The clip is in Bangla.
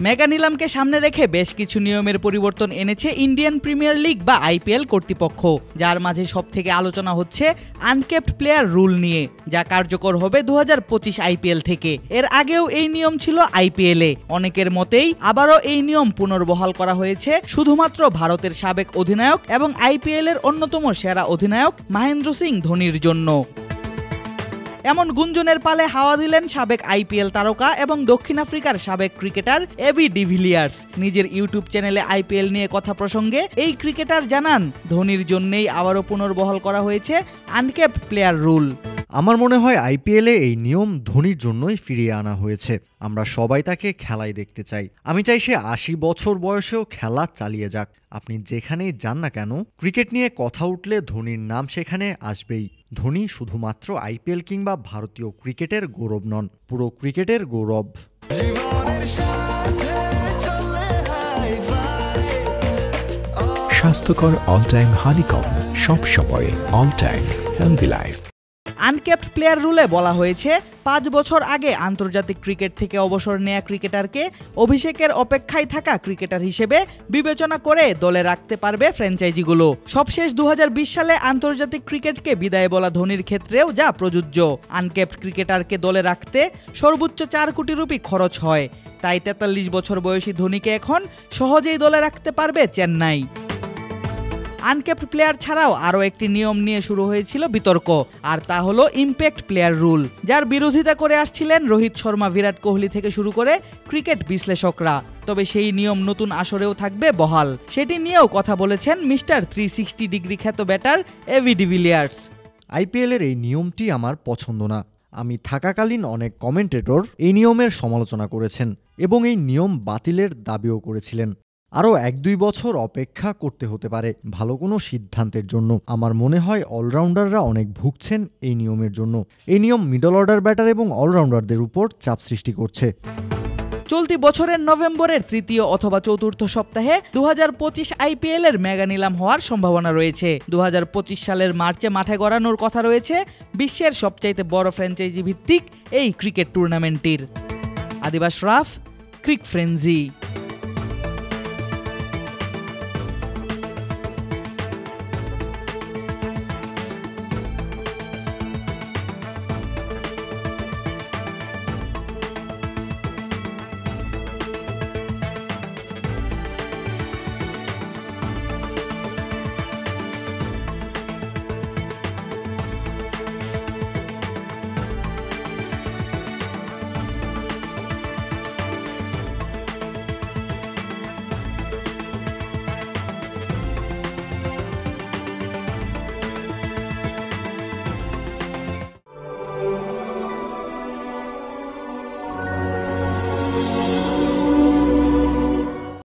মেগা নিলামকে সামনে রেখে বেশ কিছু নিয়মের পরিবর্তন এনেছে ইন্ডিয়ান প্রিমিয়ার লিগ বা আইপিএল কর্তৃপক্ষ, যার মাঝে সবথেকে আলোচনা হচ্ছে আনকেপ্ট প্লেয়ার রুল নিয়ে, যা কার্যকর হবে 2025 আইপিএল থেকে। এর আগেও এই নিয়ম ছিল আইপিএলে। অনেকের মতেই আবারও এই নিয়ম পুনর্বহাল করা হয়েছে শুধুমাত্র ভারতের সাবেক অধিনায়ক এবং আইপিএলের অন্যতম সেরা অধিনায়ক মহেন্দ্র সিং ধোনির জন্য। এমন গুঞ্জনের পালে হাওয়া দিলেন সাবেক আইপিএল তারকা এবং দক্ষিণ আফ্রিকার সাবেক ক্রিকেটার এবি ডিভিলিয়ার্স। নিজের ইউটিউব চ্যানেলে আইপিএল নিয়ে কথা প্রসঙ্গে এই ক্রিকেটার জানান, ধোনির জন্যই আবারও পুনর্বহাল করা হয়েছে আনকেপ্ট প্লেয়ার রুল। আমার মনে হয় আইপিএলে এই নিয়ম ধোনির জন্যই ফিরিয়ে আনা হয়েছে। আমরা সবাই তাকে খেলায় দেখতে চাই। আমি চাই সে 80 বছর বয়সেও খেলা চালিয়ে যাক। আপনি যেখানেই যান না কেন, ক্রিকেট নিয়ে কথা উঠলে ধোনির নাম সেখানে আসবেই। ধোনি শুধুমাত্র আইপিএল কিংবা ভারতীয় ক্রিকেটের গৌরব নন, পুরো ক্রিকেটের গৌরব। স্বাস্থ্যকর অল টাইম হানিকম, সব সময় all time healthy life. Uncapped player রুলে বলা হয়েছে 5 বছর আগে আন্তর্জাতিক ক্রিকেট থেকে অবসর নেয়া ক্রিকেটারকে অভিষেকের অপেক্ষায় থাকা ক্রিকেটার হিসেবে বিবেচনা করে দলে রাখতে পারবে ফ্র্যাঞ্চাইজিগুলো। সবশেষ 2020 সালে আন্তর্জাতিক ক্রিকেটকে বিদায় বলা ধোনির ক্ষেত্রেও যা প্রযোজ্য। আনকেপ্ট ক্রিকেটারকে দলে রাখতে সর্বোচ্চ 4 কোটি রুপি খরচ হয়। তাই 43 বছর বয়সী ধোনিকে এখন সহজেই দলে রাখতে পারবে চেন্নাই। আনকেপ্ট প্লেয়ার ছাড়াও আরও একটি নিয়ম নিয়ে শুরু হয়েছিল বিতর্ক, আর তা হলো ইম্প্যাক্ট প্লেয়ার রুল, যার বিরোধিতা করে আসছিলেন রোহিত শর্মা, বিরাট কোহলি থেকে শুরু করে ক্রিকেট বিশ্লেষকরা। তবে সেই নিয়ম নতুন আসরেও থাকবে বহাল, সেটি নিয়েও কথা বলেছেন মিস্টার 360 ডিগ্রি খ্যাত ব্যাটার এবি ডিভিলিয়ার্স। আইপিএলের এই নিয়মটি আমার পছন্দ না। আমি থাকাকালীন অনেক কমেন্টেটর এই নিয়মের সমালোচনা করেছেন এবং এই নিয়ম বাতিলের দাবিও করেছিলেন। আরও 1-2 বছর অপেক্ষা করতে হতে পারে ভালো কোনো সিদ্ধান্তের জন্য। আমার মনে হয় অলরাউন্ডাররা অনেক ভুগছেন এই নিয়মের জন্য। এই নিয়ম মিডল অর্ডার ব্যাটার এবং অলরাউন্ডারদের উপর চাপ সৃষ্টি করছে। চলতি বছরের নভেম্বরের 3য় অথবা 4র্থ সপ্তাহে 2025 আইপিএলের মেগা নিলাম হওয়ার সম্ভাবনা রয়েছে। 2025 সালের মার্চে মাঠে গড়ানোর কথা রয়েছে বিশ্বের সবচাইতে বড় ফ্র্যাঞ্চাইজি ভিত্তিক এই ক্রিকেট টুর্নামেন্টটির। আদিবাস রাফ, ক্রিক ফ্রেঞ্জি।